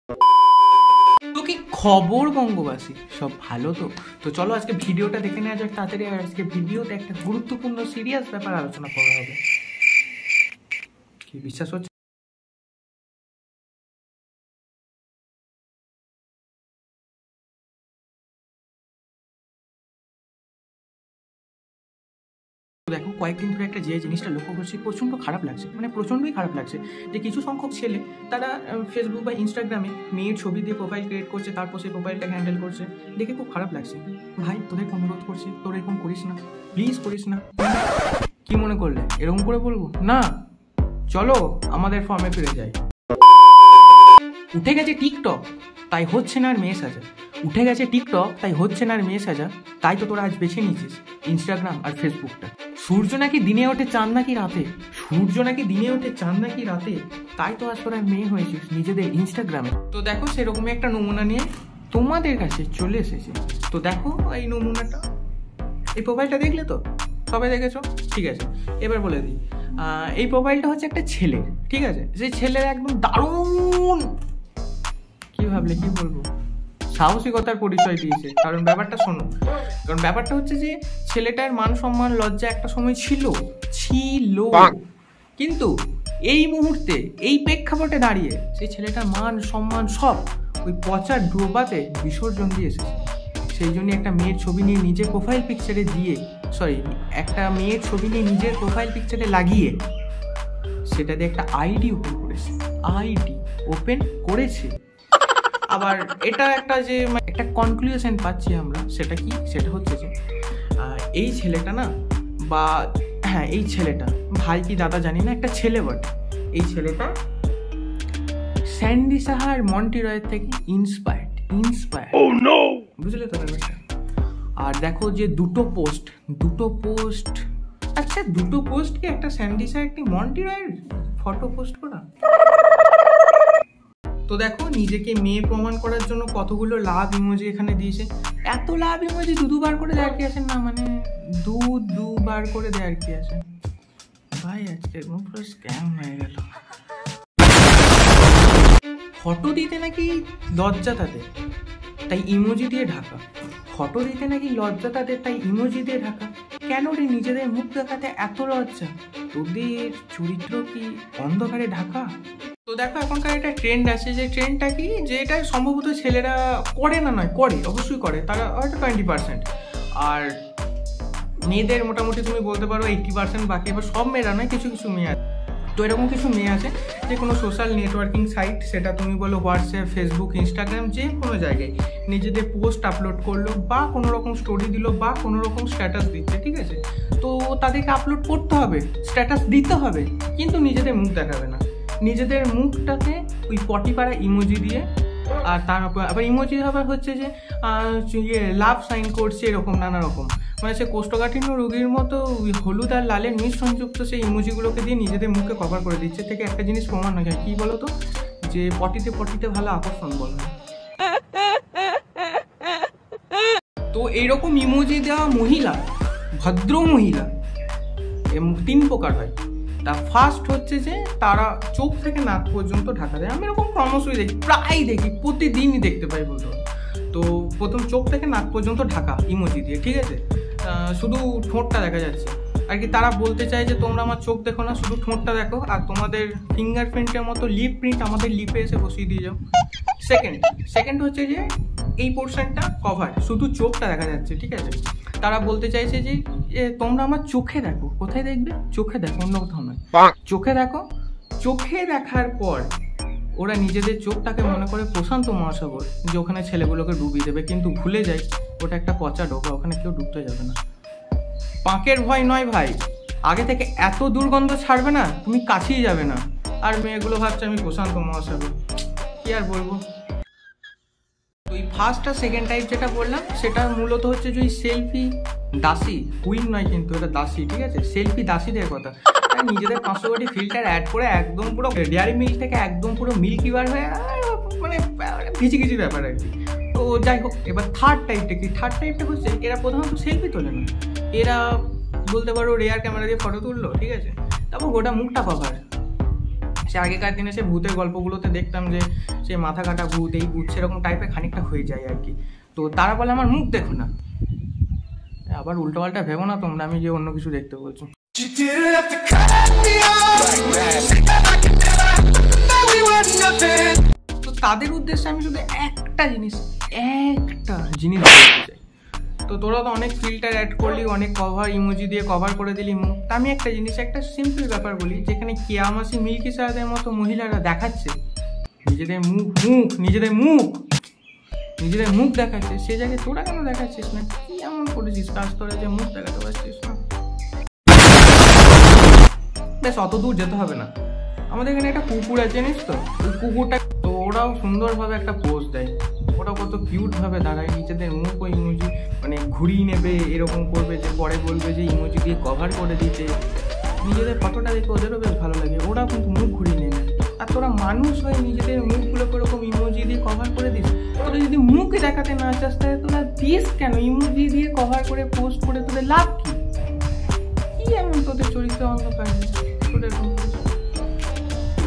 তো কি খবর বঙ্গবাসী, সব ভালো তো? তো চলো আজকে ভিডিওটা দেখে নেওয়া যাক তাড়াতাড়ি। আর আজকে ভিডিওতে একটা গুরুত্বপূর্ণ সিরিয়াস ব্যাপার আলোচনা করা হবে। কি বিশ্বাস হচ্ছে? দেখো, কয়েকদিন ধরে একটা যে জিনিসটা লক্ষ্য করছি, প্রচণ্ড খারাপ লাগছে, মানে প্রচণ্ডই খারাপ লাগছে যে কিছু সংখ্যক ছেলে তারা ফেসবুক বা ইনস্টাগ্রামে মেয়ের ছবি দিয়ে প্রোফাইল ক্রিয়েট করছে, তারপর সেই প্রোফাইলটাকে হ্যান্ডেল করছে। দেখে খুব খারাপ লাগছে। ভাই, তোদের অনুরোধ করছি, তোর এরকম করিস না, প্লিজ করিস না। কি মনে করলে এরকম করে বলবো? না, চলো আমাদের ফর্মে ফিরে যাই। উঠে গেছে টিকটক, তাই হচ্ছে না আর মেয়ে সাজা। উঠে গেছে টিকটক, তাই হচ্ছে না আর মেয়ে সাজা। তাই তো তোরা আজ বেছে নিয়েছিস ইনস্টাগ্রাম আর ফেসবুকটা। সূর্য নাকি দিনে ওঠে, চাঁদ নাকি রাতে। সূর্য নাকি দিনে ওঠে, চাঁদ নাকি রাতে। তাই তো আজ তোরা মেয়ে হয়েছিস নিজেদের ইনস্টাগ্রামে। তো দেখো, সেরকমই একটা নমুনা নিয়ে তোমাদের কাছে চলে এসেছে। তো দেখো এই নমুনাটা, এই প্রোফাইলটা দেখলে তো? সবাই দেখেছো? ঠিক আছে, এবার বলে দিই। এই প্রোফাইলটা হচ্ছে একটা ছেলের, ঠিক আছে? সেই ছেলের একদম দারুণ, কি ভাবলে কি বলবো, সাহসিকতার পরিচয় দিয়েছে। কারণ ব্যাপারটা শোনো, কারণ ব্যাপারটা হচ্ছে যে ছেলেটার মান সম্মান লজ্জা একটা সময় ছিল, কিন্তু এই মুহূর্তে এই প্রেক্ষাপটে দাঁড়িয়ে সেই ছেলেটার মান সম্মান সব ওই পচা ডোবাতে বিসর্জন দিয়ে এসেছে। সেই জন্য একটা মেয়ের ছবি নিয়ে নিজের প্রোফাইল পিকচারে একটা মেয়ের ছবি নিয়ে নিজের প্রোফাইল পিকচারে লাগিয়ে সেটা দিয়ে একটা আইডি ওপেন করেছে। আবার এটা একটা যে একটা কনক্লুশন পাচ্ছি আমরা, সেটা কি? সেটা হচ্ছে যে এই ছেলেটা না, বা হ্যাঁ এই ছেলেটা, ভাই কি দাদা জানি না, একটা ছেলে বটে। এই ছেলেটা স্যান্ডি সাহা আর মন্টি রয়ের থেকে ইন্সপায়ার্ড। বুঝলে তো ব্যাপারটা? আর দেখো যে দুটো পোস্ট, আচ্ছা দুটো পোস্ট কি একটা স্যান্ডি সাহা একটি মন্টি রয়ের ফটো পোস্ট করা? তো দেখো, নিজেকে মেয়ে প্রমাণ করার জন্য কতগুলো লাভ ইমোজি এখানে দিয়েছে। এত লাভ ইমোজি দুবার করে দেওয়ার কি আছে? না মানে দুবার করে দেওয়ার কি আছে ভাই? আজকে পুরো স্ক্যাম হয়ে গেল। ফটো দিতে নাকি লজ্জা তাদের, তাই ইমোজি দিয়ে ঢাকা। ফটো দিতে নাকি লজ্জা তাদের, তাই ইমোজি দিয়ে ঢাকা। কেন রে নিজেদের মুখ দেখাতে এত লজ্জা? তোদের চরিত্র কি অন্ধকারে ঢাকা? তো দেখো, এখনকার একটা ট্রেন্ড আছে, যে ট্রেন্ডটা কি, যে এটা সম্ভবত ছেলেরা করে না, নয় করে, অবশ্যই করে, তারা হয়তো 20%, আর মেয়েদের মোটামুটি তুমি বলতে পারো 80%। বাকি এবার সব মেয়েরা নয়, কিছু কিছু মেয়ে আছে। তো এরকম কিছু মেয়ে আছে যে কোনো সোশ্যাল নেটওয়ার্কিং সাইট, সেটা তুমি বলো হোয়াটসঅ্যাপ, ফেসবুক, ইনস্টাগ্রাম, যে কোনো জায়গায় নিজেদের পোস্ট আপলোড করলো, বা কোনো রকম স্টোরি দিল, বা কোনো রকম স্ট্যাটাস দিচ্ছে, ঠিক আছে? তো তাদেরকে আপলোড করতে হবে, স্ট্যাটাস দিতে হবে, কিন্তু নিজেদের মুখ দেখাবে না। নিজেদের মুখটাকে ওই পটিপাড়া ইমোজি দিয়ে, আর তার আবার ইমোজি আবার হচ্ছে যে লাভ সাইন করছে, এরকম নানা রকম, মানে সে কোষ্ঠকাঠিন্য রোগীর মতো হলুদ আর লালের মিশ সংযুক্ত সেই ইমোজিগুলোকে দিয়ে নিজেদের মুখকে কভার করে দিচ্ছে। থেকে একটা জিনিস প্রমাণ হয়ে যায়, কি বলো তো, যে পটিতে ভালো আকর্ষণ বলা হয়। তো এইরকম ইমোজি দেওয়া মহিলা, ভদ্র মহিলা, 3 প্রকার হয়। তা ফার্স্ট হচ্ছে যে তারা চোখ থেকে নাক পর্যন্ত ঢাকা দেয়। আমি এরকম ক্রমশই দেখি, প্রায় দেখি, প্রতিদিনই দেখতে পাই বলতে পারি। তো প্রথম চোখ থেকে নাক পর্যন্ত ঢাকা ইমোজি দিয়ে, ঠিক আছে? শুধু ঠোঁটটা দেখা যাচ্ছে আর কি। তারা বলতে চায় যে তোমরা আমার চোখ দেখো না, শুধু ঠোঁটটা দেখো, আর তোমাদের ফিঙ্গারপ্রিন্টের মতো লিপ প্রিন্ট আমাদের লিপে এসে বসিয়ে দিয়ে যাও। সেকেন্ড হচ্ছে যে এই পোর্শনটা কভার, শুধু চোখটা দেখা যাচ্ছে, ঠিক আছে? তারা বলতে চাইছে যে তোমরা আমার চোখে দেখো। কোথায় দেখবে? চোখে দেখো, অন্য কোথাও নয়, চোখে দেখো। চোখে দেখার পর ওরা নিজেদের চোখটাকে মনে করে প্রশান্ত মহাসাগর, যে ওখানে ছেলেগুলোকে ডুবিয়ে দেবে, কিন্তু ভুলে যায় ওটা একটা পচা ডোবা, ওখানে কেউ ডুবতে যাবে না। পাঁকের ভয় নয় ভাই, আগে থেকে এত দুর্গন্ধ ছাড়বে না, তুমি কাছেই যাবে না। আর মেয়েগুলো ভাবছে আমি প্রশান্ত মহাসাগর, কি আর বলবো। ওই ফার্স্ট আর সেকেন্ড টাইপ যেটা বললাম, সেটা মূলত হচ্ছে যে ওই সেলফি দাসী, কুইন নয় কিন্তু, এটা দাসী, ঠিক আছে? সেলফি দাসীদের কথা। নিজেদের 500 কোটি ফিল্টার অ্যাড করে একদম পুরো ডেয়ারি মিল্ক থেকে একদম পুরো মিল্কি বার হয়ে, মানে কিছু ব্যাপার আর কি। তো যাই হোক, এবার থার্ড টাইপটা হচ্ছে এরা প্রধানত সেলফি তোলে না, এরা বলতে পারো রেয়ার ক্যামেরা দিয়ে ফটো তুললো, ঠিক আছে? তারপর গোটা মুখটা কভার, সে আগেকার দিনে সে ভূতের গল্পগুলোতে দেখতাম যে সে মাথা কাটা ভূত, এই ভূত, সেরকম টাইপের খানিকটা হয়ে যায় আর কি। তো তারা বলে আমার মুখ দেখো না, আবার উল্টোপাল্টা ভেবো না তোমরা আমি যে অন্য কিছু দেখতে বলছো। তো তাদের উদ্দেশ্যে আমি শুধু একটা জিনিস বলতে চাই। তো তোরা তো অনেক ফিল্টার অ্যাড করলি, অনেক কভার ইমোজি দিয়ে কভার করে দিলি মুখ। তা আমি একটা জিনিস, একটা সিম্পল ব্যাপার বলি, যেখানে কেয়ামাসি মিল্কি সারাদের মতো মহিলারা দেখাচ্ছে নিজেদের মুখ দেখাচ্ছে, সে জায়গায় তোরা কেন দেখাচ্ছিস না? কি এমন করেছিস কাজ তোরা যে মুখ দেখাতে পারছিস না? বেশ অত দূর যেতে হবে না, আমাদের এখানে একটা কুকুর আছে জানিস তো, ওই কুকুরটা তো ওরাও সুন্দরভাবে একটা পোজ দেয়, ওরা কত কিউটভাবে দাঁড়ায়, নিজেদের মুখ ওই ইমোজি মানে ঘুরিয়ে নেবে, এরকম করবে যে পরে বলবে যে ইমোজি দিয়ে কভার করে দিতে, নিজেদের ফটোটা দেখে ওদেরও বেশ ভালো লাগে, ওরা কিন্তু মুখ ঘুরিয়ে নেবে। আর তোরা মানুষ হয়ে নিজেদের মুখগুলোকে ওরকম ইমোজি দিয়ে কভার করে দিস। তোরা যদি মুখ দেখাতে না চাস তাহলে তোরা দিস কেন ইমোজি দিয়ে কভার করে পোস্ট করে? তোদের লাভ কি এমন তোদের চরিত্র অন্ধকার? তোদের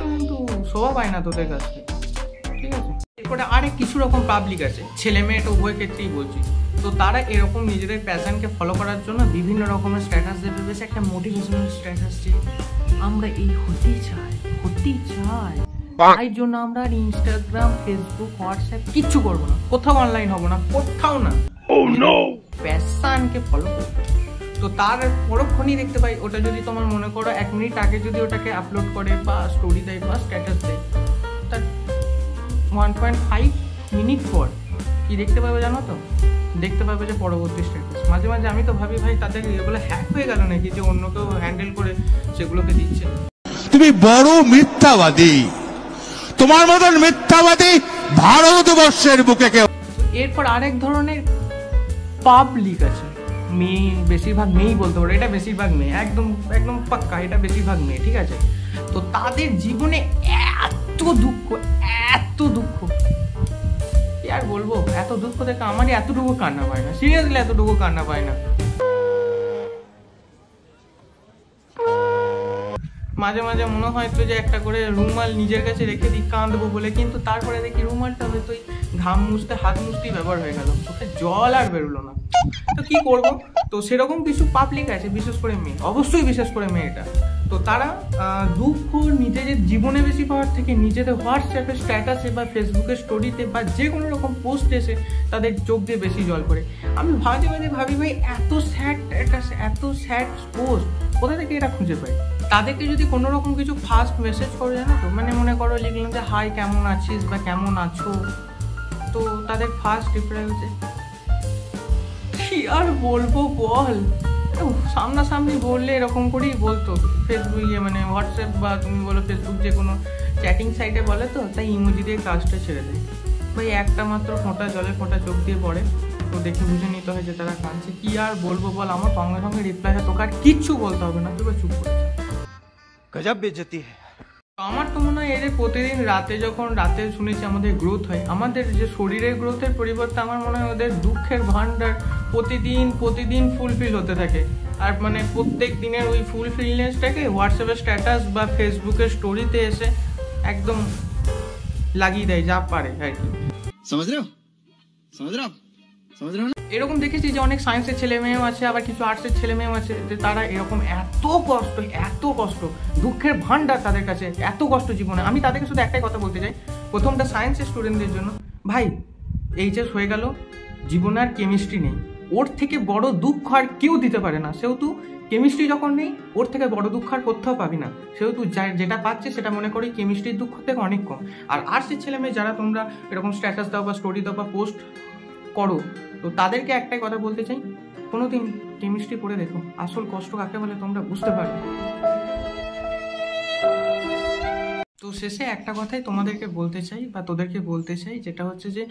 কিন্তু শোভা পায় না তোদের কাছে, ঠিক আছে? এরপরে আরেক কিছু রকম পাবলিক আছে, ছেলে মেয়েটা উভয় ক্ষেত্রেই বলছি। তো তারা এরকম নিজেদের প্যাশনকে ফলো করার জন্য বিভিন্ন রকমের স্ট্যাটাস দেবে, বেশ একটা মোটিভেশনাল স্ট্যাটাস, যে আমরা এই হতেই চাই, তাই জন্য আমরা আর ইনস্টাগ্রাম, ফেসবুক, হোয়াটসঅ্যাপ কিচ্ছু করবো না, কোথাও অনলাইন হবো না, কোথাও না, প্যাশনকে ফলো করবো। তো তার পরক্ষণই দেখতে পাই ওটা যদি তোমার মনে করো 1 মিনিট আগে যদি ওটাকে আপলোড করে বা স্টোরি দেয় বা স্ট্যাটাস দেয়, তার 1.5 মিনিট পর কি দেখতে পাবে জানো তো? দেখতে পাবে যে পরবর্তী স্ট্যাটাস। মাঝে মাঝে আমি তো ভাবি ভাই তাদের এগুলো হ্যাক হয়ে গেল নাকি, যে অন্য কেউ হ্যান্ডেল করে সেগুলোকে দিচ্ছে। তুমি বড় মিথ্যাবাদী, তোমার মতন মিথ্যাবাদী ভারতবর্ষের বুকে কেউ। এরপর আরেক ধরনের পাবলিক আছে, মেয়ে, বেশিরভাগ মেয়েই বলতে পারো, এটা বেশিরভাগ মেয়ে, একদম একদম পাক্কা, এটা বেশিরভাগ মেয়ে, ঠিক আছে? তো তাদের জীবনে এত দুঃখ কি আর বলবো, এত দুঃখ দেখে আমারই এতটুকু কান্না পায় না, সিরিয়াসলি এতটুকু কান্না পায় না। মাঝে মাঝে মনে হয় তো যে একটা করে রুমাল নিজের কাছে রেখে দিই কাঁদবো বলে, কিন্তু তারপরে দেখি রুমালটা হয়তো ঘাম মুছতে, হাত মুছতেই ব্যবহার হয়ে গেল, চোখে জল আর বেরোলো না। তো কি করবো? তো সেরকম কিছু পাবলিক আছে, বিশেষ করে মেয়ে, অবশ্যই বিশেষ করে মেয়েটা। তো তারা দুঃখ নিজেদের জীবনে বেশি পাওয়ার থেকে নিজেদের হোয়াটসঅ্যাপে স্ট্যাটাসে বা ফেসবুকের স্টোরিতে বা যে কোনো রকম পোস্ট এসে তাদের চোখ দিয়ে বেশি জল পড়ে। আমি মাঝে মাঝে ভাবি ভাই এত স্যাড পোস্ট কোথা থেকে এরা খুঁজে পায়? তাদেরকে যদি কোনো রকম কিছু ফার্স্ট মেসেজ করে জানো তো, মানে মনে করো লিখলাম যে হাই কেমন আছিস বা কেমন আছো, তো তাদের ফার্স্ট রিপ্লাই হচ্ছে কি আর বলবো বল। সামনাসামনি বললে এরকম করেই বলতো, ফেসবুক মানে হোয়াটসঅ্যাপ বা তুমি বলো ফেসবুক, যে কোনো চ্যাটিং সাইটে বলে তো, তাই ইমোজি দিয়ে কাজটা ছেড়ে দেয়। ভাই একটা মাত্র ফোঁটা জলে ফোঁটা চোখ দিয়ে পড়ে, তো দেখে বুঝে নিতে হয় যে তারা কাঁদছে। কি আর বলবো বল, আমার সঙ্গে সঙ্গে রিপ্লাই হয়, তোকে আর কিচ্ছু বলতে হবে না, তুই চুপ করে গজব বেজতি। আমার তো মনে হয় এদের প্রতিদিন রাতে শুনেছি আমাদের গ্রোথ হয়, আমাদের যে শরীরের গ্রোথের পরিবর্তে আমার মনে হয় ওদের দুঃখের ভান্ডার প্রতিদিন ফুলফিল হতে থাকে। আর মানে প্রত্যেক দিনের ওই ফুলফিলনেসটাকে হোয়াটসঅ্যাপের স্ট্যাটাস বা ফেসবুকের স্টোরিতে এসে একদম লাগিয়ে দেয় যা পারে আর কি। সমঝ রে এরকম দেখেছি যে অনেক সায়েন্সের ছেলে মেয়েও আছে, আবার কিছু আর্টসের ছেলে মেয়েও আছে, যে তারা এরকম এত কষ্ট দুঃখের ভান্ডার তাদের কাছে, এত কষ্ট জীবনে। আমি তাদেরকে শুধু একটাই কথা বলতে চাই, প্রথমটা সায়েন্সের স্টুডেন্টদের জন্য, ভাই এইচএস হয়ে গেল, জীবনে আর কেমিস্ট্রি নেই, ওর থেকে বড় দুঃখ আর কেউ দিতে পারে না। সেহেতু কেমিস্ট্রি যখন নেই, ওর থেকে বড় দুঃখ আর কোথাও পাবি না। সেহেতু যেটা পাচ্ছে সেটা মনে করি কেমিস্ট্রির দুঃখ থেকে অনেক কম। আর আর্টসের ছেলে মেয়ে যারা তোমরা এরকম স্ট্যাটাস দাও বা স্টোরি দাও বা পোস্ট করো, তো তাদেরকে একটাই কথা বলতে চাই, কোনোদিন কেমিস্ট্রি পড়ে দেখো, আসল কষ্ট কাকে বলে তোমরা বুঝতে পারবে। তো শেষে একটা কথাই তোমাদেরকে বলতে চাই বা তোদেরকে বলতে চাই, যেটা হচ্ছে যে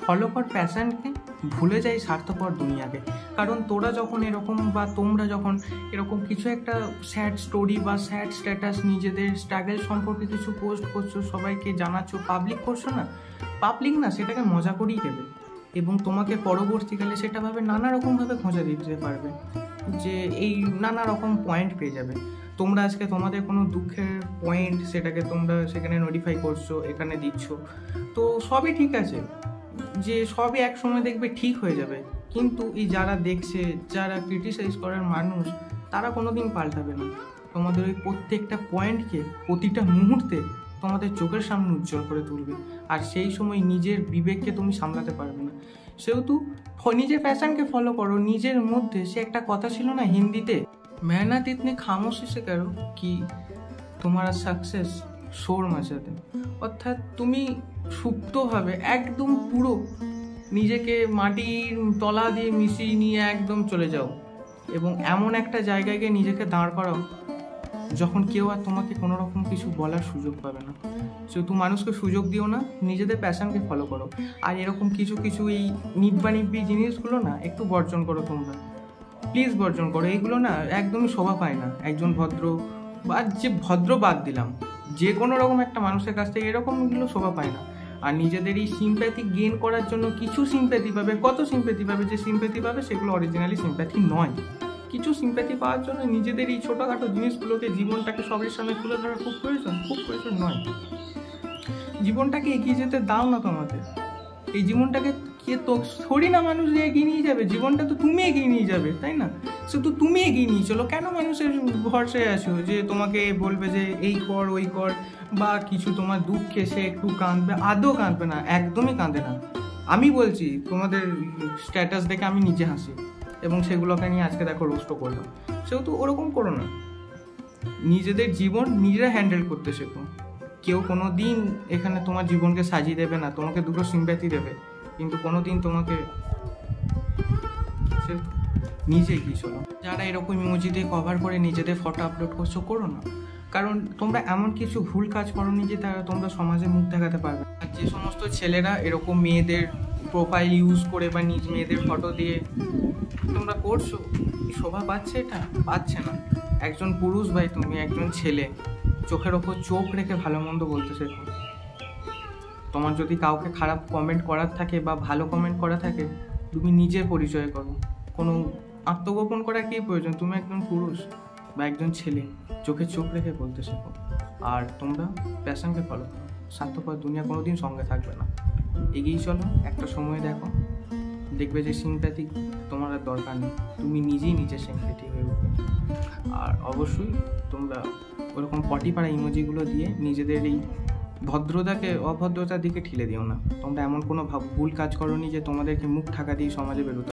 ফলো কর প্যাশনকে, ভুলে যাই স্বার্থপর দুনিয়াকে। কারণ তোরা যখন এরকম বা তোমরা যখন এরকম কিছু একটা স্যাড স্টোরি বা স্যাড স্ট্যাটাস নিজেদের স্ট্রাগল সম্পর্কে কিছু পোস্ট করছো, সবাইকে জানাচ্ছো, পাবলিক করছো না, পাবলিক না সেটাকে মজা করেই দেবে, এবং তোমাকে পরবর্তীকালে সেটা ভাবে নানা রকমভাবে খোঁজা দিতে পারবে, যে এই নানা রকম পয়েন্ট পেয়ে যাবে। তোমরা আজকে তোমাদের কোনো দুঃখের পয়েন্ট সেটাকে তোমরা সেখানে নোটিফাই করছো, এখানে দিচ্ছ, তো সবই ঠিক আছে, যে সবই এক সময় দেখবে ঠিক হয়ে যাবে। কিন্তু এই যারা দেখছে, যারা ক্রিটিসাইজ করার মানুষ, তারা কোনোদিন পাল্টাবে না। তোমাদের ওই প্রত্যেকটা পয়েন্টকে প্রতিটা মুহূর্তে তোমাদের চোখের সামনে উজ্জ্বল করে তুলবে, আর সেই সময় নিজের বিবেককে তুমি সামলাতে পারবে না। সেহেতু নিজের প্যাশনকে ফলো করো নিজের মধ্যে। সে একটা কথা ছিল না হিন্দিতে, মেহনত ইতনি খামোশি সে করো কি তোমারা সাকসেস শোর মাচাতে। অর্থাৎ তুমি সুপ্তভাবে একদম পুরো নিজেকে মাটির তলা দিয়ে মিশিয়ে নিয়ে একদম চলে যাও এবং এমন একটা জায়গায় গিয়ে নিজেকে দাঁড় করাও যখন কেউ আর তোমাকে কোনো রকম কিছু বলার সুযোগ পাবে না। শুধু মানুষকে সুযোগ দিও না, নিজেদের প্যাশনকে ফলো করো। আর এরকম কিছু কিছু এই নিব্বি জিনিসগুলো না একটু বর্জন করো, তোমরা প্লিজ বর্জন করো। এইগুলো না একদমই শোভা পায় না একজন ভদ্র, বা যে ভদ্র বাদ দিলাম, যে কোনো রকম একটা মানুষের কাছ থেকে এরকমগুলো শোভা পায় না। আর নিজেদের এই সিম্প্যাথি গেইন করার জন্য কিছু সিম্প্যাথি পাবে, কত সিম্প্যাথি পাবে, যে সিম্প্যাথি পাবে সেগুলো অরিজিনালি সিম্প্যাথি নয়। কিছু সিম্প্যাথি পাওয়ার জন্য নিজেদের এই ছোটোখাটো জিনিসগুলোকে, জীবনটাকে সবার সামনে তুলে ধরা খুব প্রয়োজন নয়। জীবনটাকে এগিয়ে যেতে দাও না তোমাদের। এই জীবনটাকে কে তো থোড়ি না মানুষ এগিয়ে নিয়ে যাবে, জীবনটা তো তুমি এগিয়ে নিয়ে যাবে, তাই না? শুধু তুমি এগিয়ে নিয়ে চলো। কেন মানুষের ভরসায় আছো যে তোমাকে বলবে যে এই কর ওই কর, বা কিছু তোমার দুঃখে সে একটু কাঁদবে? আদৌ কাঁদবে না, একদমই কাঁদে না। আমি বলছি, তোমাদের স্ট্যাটাস দেখে আমি নিজে হাসি এবং সেগুলোকে নিয়ে আজকে দেখো রোস্টও করলাম। সেহেতু ওরকম করো না, নিজেদের জীবন নিজেরা হ্যান্ডেল করতে শেখো। কেউ কোনো দিন এখানে তোমার জীবনকে সাজিয়ে দেবে না, তোমাকে দুটো সিম্প্যাথি দেবে, কিন্তু কোনো দিন তোমাকে নিজে এগিয়ে চলো। যারা এরকম ইমোজি দিয়ে কভার করে নিজেদের ফটো আপলোড করছো, করো না। কারণ তোমরা এমন কিছু ভুল কাজ করোনি যে তারা তোমরা সমাজে মুখ দেখাতে পারবে। আর যে সমস্ত ছেলেরা এরকম মেয়েদের প্রোফাইল ইউজ করে বা নিজ মেয়েদের ফটো দিয়ে তোমরা করছো, শোভা পাচ্ছে? এটা পাচ্ছে না। একজন পুরুষ ভাই, তুমি একজন ছেলে, চোখের ওপর চোখ রেখে ভালো মন্দ বলতে শেখো। তোমার যদি কাউকে খারাপ কমেন্ট করার থাকে বা ভালো কমেন্ট করা থাকে, তুমি নিজের পরিচয় করো। কোনো আত্মগোপন করার কী প্রয়োজন? তুমি একজন পুরুষ বা একজন ছেলে, চোখে চোখ রেখে বলতে শেখো। আর তোমরা প্যাশনকে ফলো করো। স্বার্থপর দুনিয়া কোনো দিন সঙ্গে থাকবে না। এগিয়ে চলো, একটা সময় দেখো, দেখবে যে সিম্প্যাথি তোমার আর দরকার নেই, তুমি নিজেই নিজের সিম্প্যাথি হয়ে উঠবে। আর অবশ্যই তোমরা ওরকম পটিপাড়া ইমোজিগুলো দিয়ে নিজেদের এই ভদ্রতাকে অভদ্রতার দিকে ঠেলে দিও না। তোমরা এমন কোনো ভুল কাজ করোনি যে তোমাদেরকে মুখ ঢাকা দিয়ে সমাজে বেরোতে